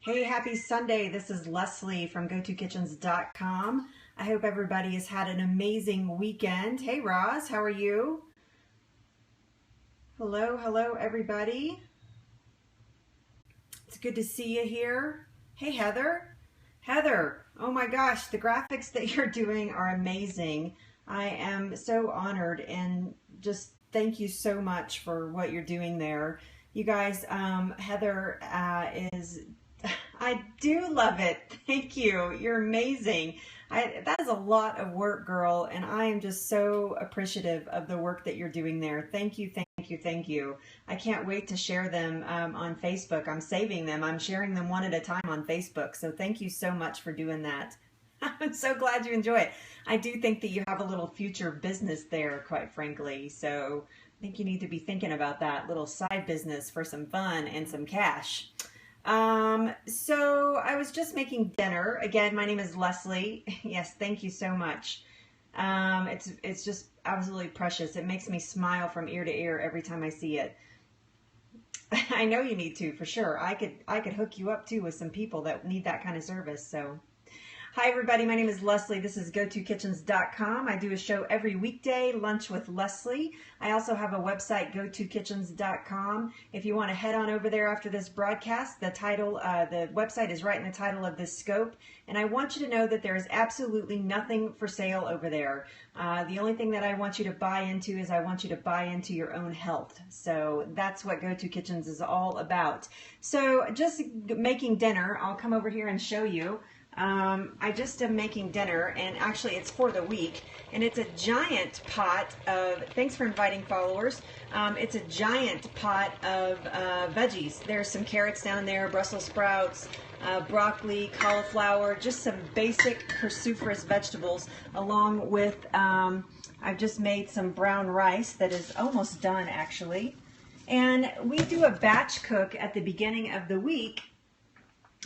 Hey, happy Sunday. This is Leslie from GoToKitchens.com. I hope everybody has had an amazing weekend. Hey, Roz, how are you? Hello, everybody. It's good to see you here. Hey, Heather. Heather, oh my gosh, the graphics that you're doing are amazing. I am so honored and just thank you so much for what you're doing there. You guys, Heather is I do love it. Thank you. You're amazing. That is a lot of work, girl, and I am just so appreciative of the work that you're doing there. Thank you, thank you, thank you. I can't wait to share them on Facebook. I'm saving them. I'm sharing them one at a time on Facebook. So thank you so much for doing that. I'm so glad you enjoy it. I do think that you have a little future business there, quite frankly. So I think you need to be thinking about that little side business for some fun and some cash. So I was just making dinner. Again, my name is Leslie. Yes, thank you so much. It's just absolutely precious. It makes me smile from ear to ear every time I see it. I know you need to, for sure. I could hook you up too with some people that need that kind of service. So hi everybody, my name is Leslie. This is GoToKitchens.com. I do a show every weekday, Lunch with Leslie. I also have a website, GoToKitchens.com. If you want to head on over there after this broadcast, the website is right in the title of this scope. And I want you to know that there is absolutely nothing for sale over there. The only thing that I want you to buy into is I want you to buy into your own health. So that's what GoToKitchens is all about. So just making dinner, I'll come over here and show you. I just am making dinner, and actually it's for the week, and it's a giant pot of, thanks for inviting followers, it's a giant pot of veggies. There's some carrots down there, Brussels sprouts, broccoli, cauliflower, just some basic cruciferous vegetables, along with, I've just made some brown rice that is almost done actually. And we do a batch cook at the beginning of the week.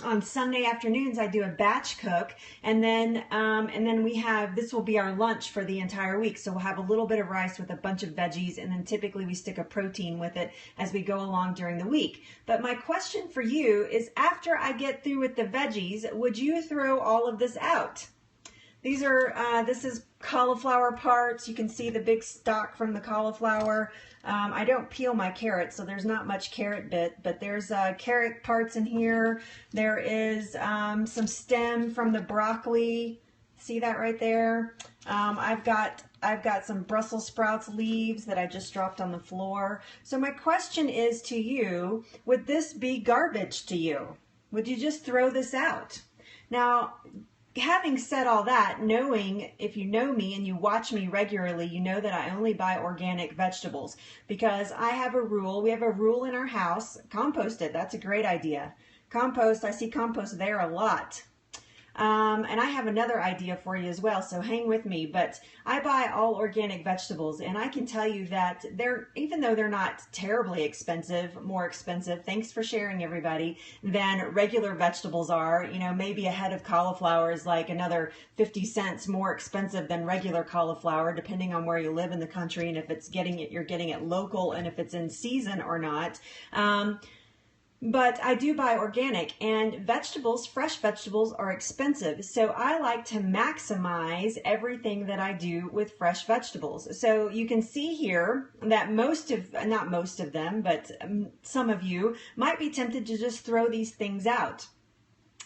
On Sunday afternoons, I do a batch cook, and then we have, this will be our lunch for the entire week. So we'll have a little bit of rice with a bunch of veggies, and then typically we stick a protein with it as we go along during the week. But my question for you is, after I get through with the veggies, would you throw all of this out? These are, this is cauliflower parts. You can see the big stalk from the cauliflower. I don't peel my carrots, so there's not much carrot bit, but there's carrot parts in here. There is some stem from the broccoli. See that right there? I've got some Brussels sprouts leaves that I just dropped on the floor. So my question is to you, would this be garbage to you? Would you just throw this out? Now, having said all that, knowing, if you know me and you watch me regularly, you know that I only buy organic vegetables because I have a rule. We have a rule in our house. Compost it. That's a great idea. Compost. I see compost there a lot. And I have another idea for you as well, so hang with me. But I buy all organic vegetables, and I can tell you that even though they're not terribly expensive, more expensive, thanks for sharing everybody, than regular vegetables are. You know, maybe a head of cauliflower is like another 50 cents more expensive than regular cauliflower, depending on where you live in the country and if you're getting it local and if it's in season or not. But I do buy organic, and vegetables, fresh vegetables, are expensive. So I like to maximize everything that I do with fresh vegetables. So you can see here that not most of them, but some of you might be tempted to just throw these things out.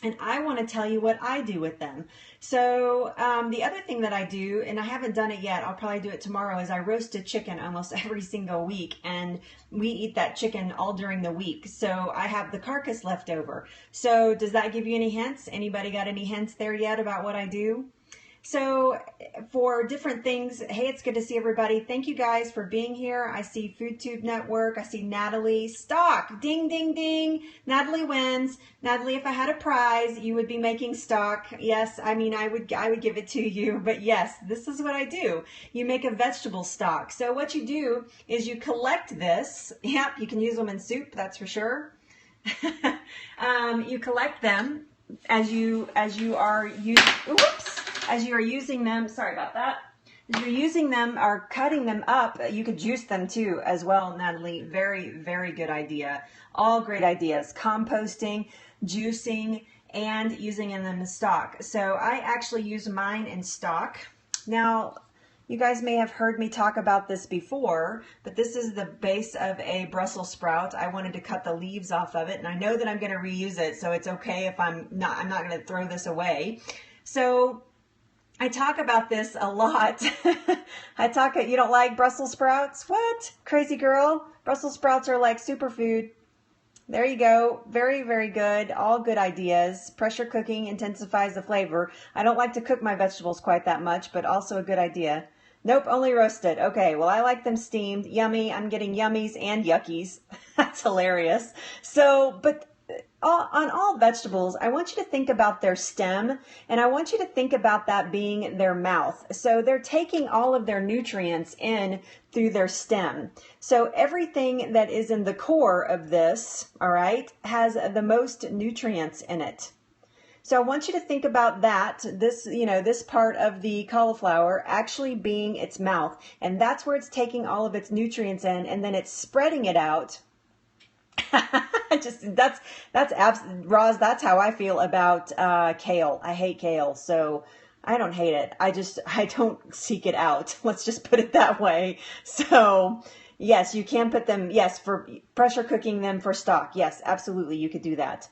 And I want to tell you what I do with them. So the other thing that I do, and I haven't done it yet, I'll probably do it tomorrow, is I roast a chicken almost every single week. And we eat that chicken all during the week. So I have the carcass left over. So does that give you any hints? Anybody got any hints there yet about what I do? So for different things, hey, it's good to see everybody. Thank you guys for being here. I see FoodTube Network. I see Natalie. Stock. Ding, ding, ding. Natalie wins. Natalie, if I had a prize, you would be making stock. Yes, I mean, I would give it to you. But yes, this is what I do. You make a vegetable stock. So what you do is you collect this. Yep, you can use them in soup, that's for sure. You collect them as you are using, whoops, as you are using them, sorry about that. As you're using them or cutting them up, you could juice them too as well, Natalie. Very, very good idea. All great ideas. Composting, juicing, and using them in stock. So I actually use mine in stock. Now, you guys may have heard me talk about this before, but this is the base of a Brussels sprout. I wanted to cut the leaves off of it, and I know that I'm going to reuse it, so it's okay if I'm not going to throw this away. So I talk about this a lot. You don't like Brussels sprouts? What? Crazy girl. Brussels sprouts are like superfood. There you go. Very, very good. All good ideas. Pressure cooking intensifies the flavor. I don't like to cook my vegetables quite that much, but also a good idea. Nope, only roasted. Okay, well, I like them steamed. Yummy. I'm getting yummies and yuckies. That's hilarious. So, but on all vegetables, I want you to think about their stem, and I want you to think about that being their mouth. So they're taking all of their nutrients in through their stem. So everything that is in the core of this, all right, has the most nutrients in it. So I want you to think about that, this part of the cauliflower actually being its mouth, and that's where it's taking all of its nutrients in, and then it's spreading it out. Roz, that's how I feel about kale. I hate kale, so I don't hate it. I don't seek it out. Let's just put it that way. So yes, you can put them, yes, for pressure cooking them for stock. Yes, absolutely, you could do that.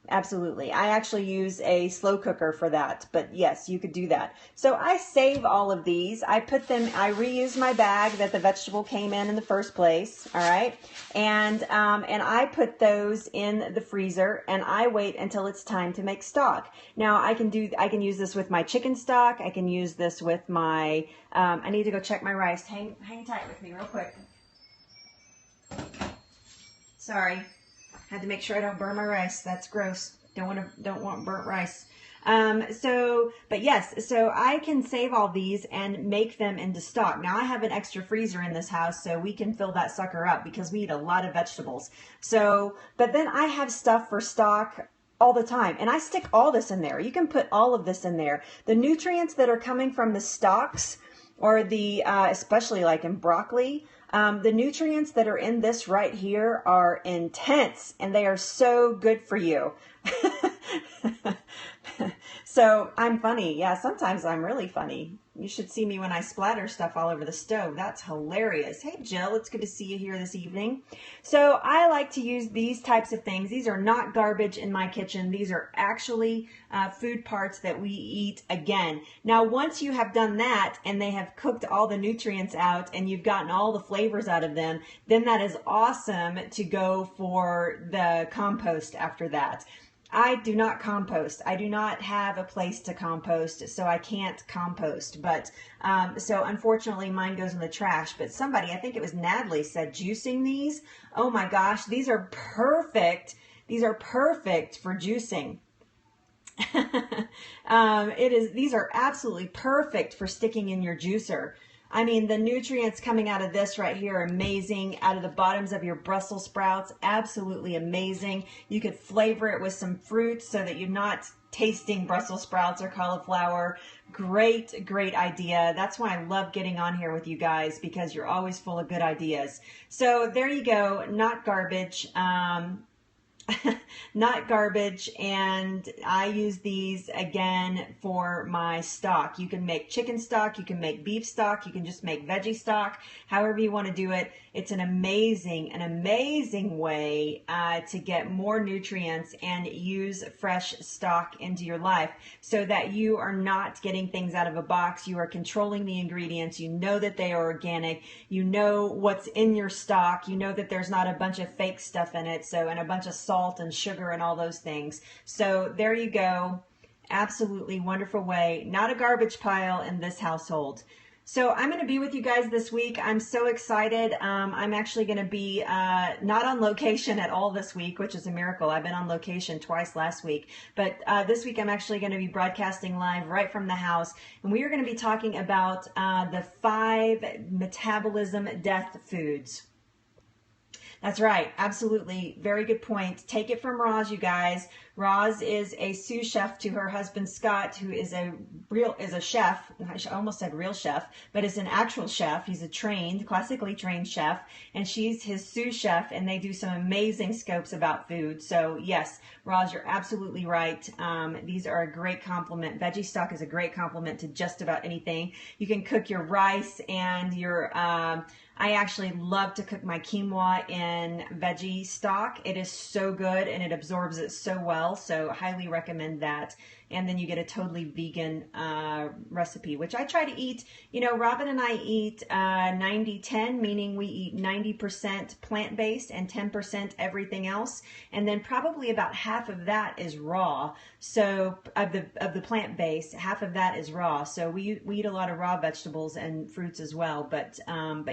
Absolutely. I actually use a slow cooker for that, but yes, you could do that. So I save all of these. I reuse my bag that the vegetable came in the first place. All right. And I put those in the freezer, and I wait until it's time to make stock. Now I can use this with my chicken stock. I can use this with my, I need to go check my rice. Hang tight with me real quick. Sorry. Had to make sure I don't burn my rice. That's gross. Don't want burnt rice. But yes, so I can save all these and make them into stock. Now I have an extra freezer in this house, so we can fill that sucker up because we eat a lot of vegetables. So, but then I have stuff for stock all the time, and I stick all this in there. You can put all of this in there. The nutrients that are coming from the stalks, or the especially like in broccoli, the nutrients that are in this right here are intense, and they are so good for you. So I'm funny. Yeah, sometimes I'm really funny. You should see me when I splatter stuff all over the stove. That's hilarious. Hey, Jill, it's good to see you here this evening. So I like to use these types of things. These are not garbage in my kitchen. These are actually food parts that we eat again. Now, once you have done that and they have cooked all the nutrients out and you've gotten all the flavors out of them, then that is awesome to go for the compost after that. I do not compost. I do not have a place to compost, so I can't compost. But so unfortunately, mine goes in the trash. But somebody, I think it was Natalie, said juicing these. Oh my gosh, these are perfect. These are perfect for juicing. These are absolutely perfect for sticking in your juicer. I mean, the nutrients coming out of this right here are amazing. Out of the bottoms of your Brussels sprouts, absolutely amazing. You could flavor it with some fruit so that you're not tasting Brussels sprouts or cauliflower. Great, great idea. That's why I love getting on here with you guys, because you're always full of good ideas. So there you go. Not garbage. Not garbage, and I use these again for my stock. You can make chicken stock, you can make beef stock, you can just make veggie stock, however you want to do it. It's an amazing way to get more nutrients and use fresh stock into your life, so that you are not getting things out of a box. You are controlling the ingredients. You know that they are organic. You know what's in your stock. You know that there's not a bunch of fake stuff in it, and a bunch of salt and sugar and all those things. So there you go. Absolutely wonderful way. Not a garbage pile in this household. So I'm going to be with you guys this week. I'm so excited. I'm actually going to be not on location at all this week, which is a miracle. I've been on location twice last week. But this week I'm actually going to be broadcasting live right from the house. And we are going to be talking about the 5 metabolism death foods. That's right. Absolutely. Very good point. Take it from Roz, you guys. Roz is a sous chef to her husband Scott, who is a chef. I almost said real chef, but is an actual chef. He's a classically trained chef, and she's his sous chef, and they do some amazing scopes about food. So yes, Roz, you're absolutely right. These are a great compliment. Veggie stock is a great compliment to just about anything. You can cook your rice and your I actually love to cook my quinoa in veggie stock. It is so good and it absorbs it so well. So highly recommend that. And then you get a totally vegan recipe, which I try to eat. You know, Robin and I eat 90-10, meaning we eat 90% plant-based and 10% everything else. And then probably about half of that is raw. So of the plant-based, half of that is raw. So we eat a lot of raw vegetables and fruits as well. But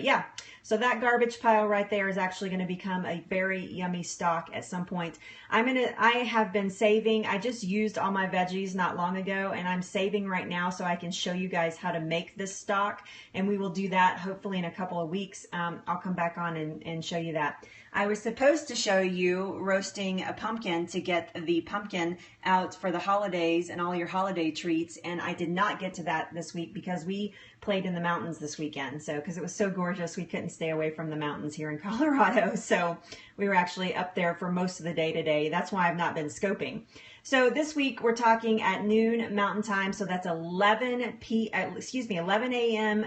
yeah, so that garbage pile right there is actually going to become a very yummy stock at some point. I have been saving. I just used all my veggies not long ago, and I'm saving right now so I can show you guys how to make this stock, and we will do that hopefully in a couple of weeks. I'll come back on and show you that. I was supposed to show you roasting a pumpkin to get the pumpkin out for the holidays and all your holiday treats, and I did not get to that this week because we played in the mountains this weekend. So because it was so gorgeous, we couldn't stay away from the mountains here in Colorado. So we were actually up there for most of the day today. That's why I've not been scoping. So this week we're talking at noon Mountain Time, so that's 11 a.m.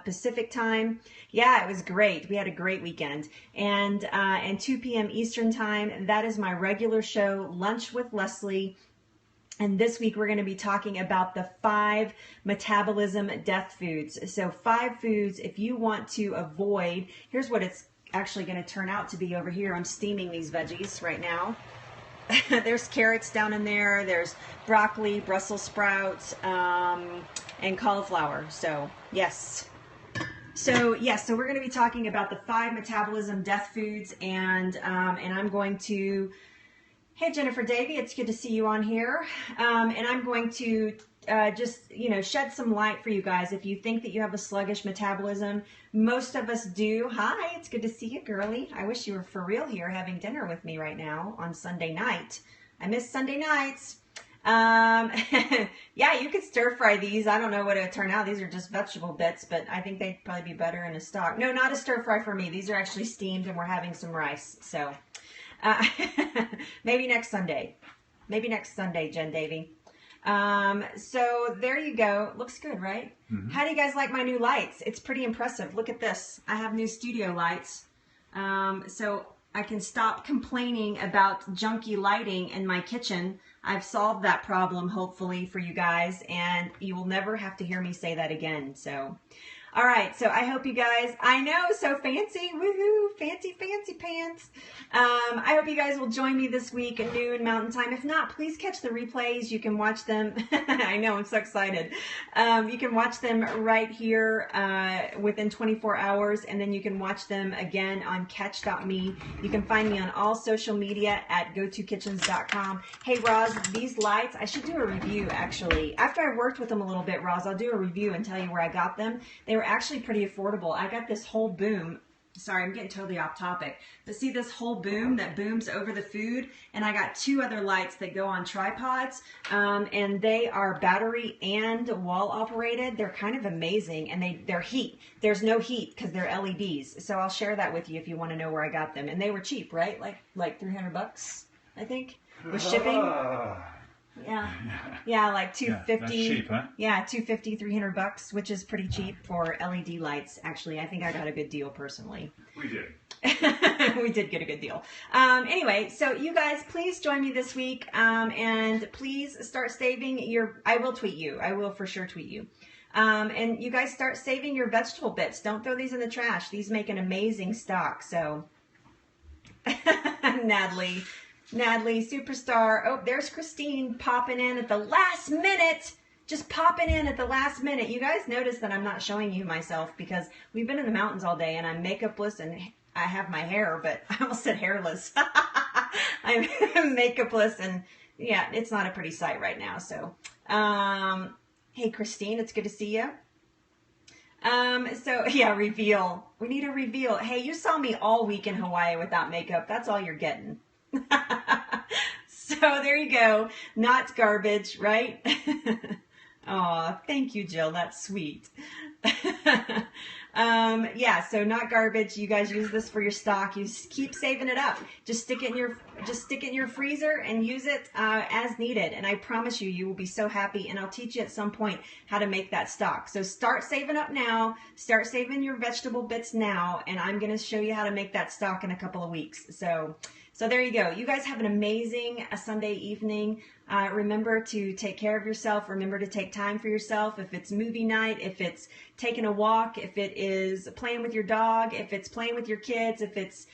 Pacific Time. Yeah, it was great. We had a great weekend. And 2 p.m. Eastern Time, that is my regular show, Lunch with Leslie. And this week we're going to be talking about the 5 metabolism death foods. So 5 foods if you want to avoid. Here's what it's actually going to turn out to be over here. I'm steaming these veggies right now. There's carrots down in there. There's broccoli, Brussels sprouts, and cauliflower. So yes. So we're going to be talking about the 5 metabolism death foods, and I'm going to. Hey Jennifer Davey, it's good to see you on here. And I'm going to just shed some light for you guys. If you think that you have a sluggish metabolism, most of us do. Hi, it's good to see you, girly. I wish you were for real here having dinner with me right now on Sunday night. I miss Sunday nights. Yeah, you could stir fry these. I don't know what it would turn out. These are just vegetable bits, but I think they'd probably be better in a stock. No, not a stir fry for me. These are actually steamed and we're having some rice. So maybe next Sunday. Maybe next Sunday, Jen Davey. So there you go. Looks good, right? Mm-hmm. How do you guys like my new lights? It's pretty impressive. Look at this. I have new studio lights. So I can stop complaining about junky lighting in my kitchen. I've solved that problem, hopefully, for you guys, and you will never have to hear me say that again. So, all right. So I hope you guys, I know, so fancy. Woohoo. Fancy, fancy pants. I hope you guys will join me this week at noon Mountain Time. If not, please catch the replays. You can watch them. I know, I'm so excited. You can watch them right here within 24 hours, and then you can watch them again on catch.me. You can find me on all social media at gotokitchens.com. Hey, Roz, these lights, I should do a review, actually. After I worked with them a little bit, Roz, I'll do a review and tell you where I got them. They were actually pretty affordable. I got this whole boom. Sorry, I'm getting totally off topic. But see this whole boom that booms over the food? And I got 2 other lights that go on tripods. And they are battery and wall operated. They're kind of amazing. And they're heat. There's no heat because they're LEDs. So I'll share that with you if you want to know where I got them. And they were cheap, right? Like $300, I think, with shipping. Yeah, like $250. Yeah, that's cheap, huh? Yeah, $250, $300, which is pretty cheap for LED lights. Actually, I think I got a good deal personally. We did. We did get a good deal. Anyway, so you guys, please join me this week, and please start saving your. I will tweet you. I will for sure tweet you. And you guys start saving your vegetable bits. Don't throw these in the trash. These make an amazing stock. So, Natalie, superstar. Oh, there's Christine popping in at the last minute. Just popping in at the last minute. You guys notice that I'm not showing you myself because we've been in the mountains all day and I'm makeupless and I have my hair, but I almost said hairless. I'm makeupless and yeah, it's not a pretty sight right now. So, hey, Christine, it's good to see you. So yeah, reveal. We need a reveal. Hey, you saw me all week in Hawaii without makeup. That's all you're getting. So there you go. Not garbage, right? Aw, thank you, Jill. That's sweet. Yeah, so not garbage. You guys use this for your stock. You keep saving it up. Just stick it in your freezer and use it as needed. And I promise you, you will be so happy. And I'll teach you at some point how to make that stock. So start saving up now. Start saving your vegetable bits now. And I'm going to show you how to make that stock in a couple of weeks. So there you go. You guys have an amazing Sunday evening. Remember to take care of yourself. Remember to take time for yourself. If it's movie night, if it's taking a walk, if it is playing with your dog, if it's playing with your kids, if it's,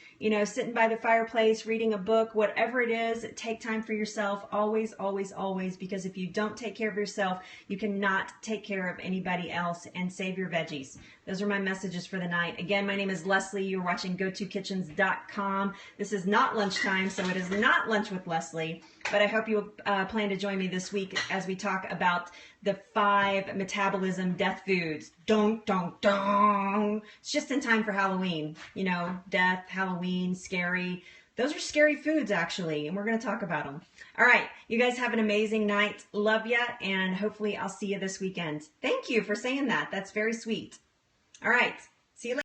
sitting by the fireplace, reading a book, whatever it is, take time for yourself. Always, always, always. Because if you don't take care of yourself, you cannot take care of anybody else. And save your veggies. Those are my messages for the night. Again, my name is Leslie. You're watching GoToKitchens.com. This is not lunchtime, so it is not lunch with Leslie. But I hope you plan to join me this week as we talk about the 5 metabolism death foods. Dong, dong, dong. It's just in time for Halloween. Death, Halloween, scary. Those are scary foods, actually, and we're going to talk about them. All right, you guys have an amazing night. Love ya, and hopefully I'll see you this weekend. Thank you for saying that. That's very sweet. All right.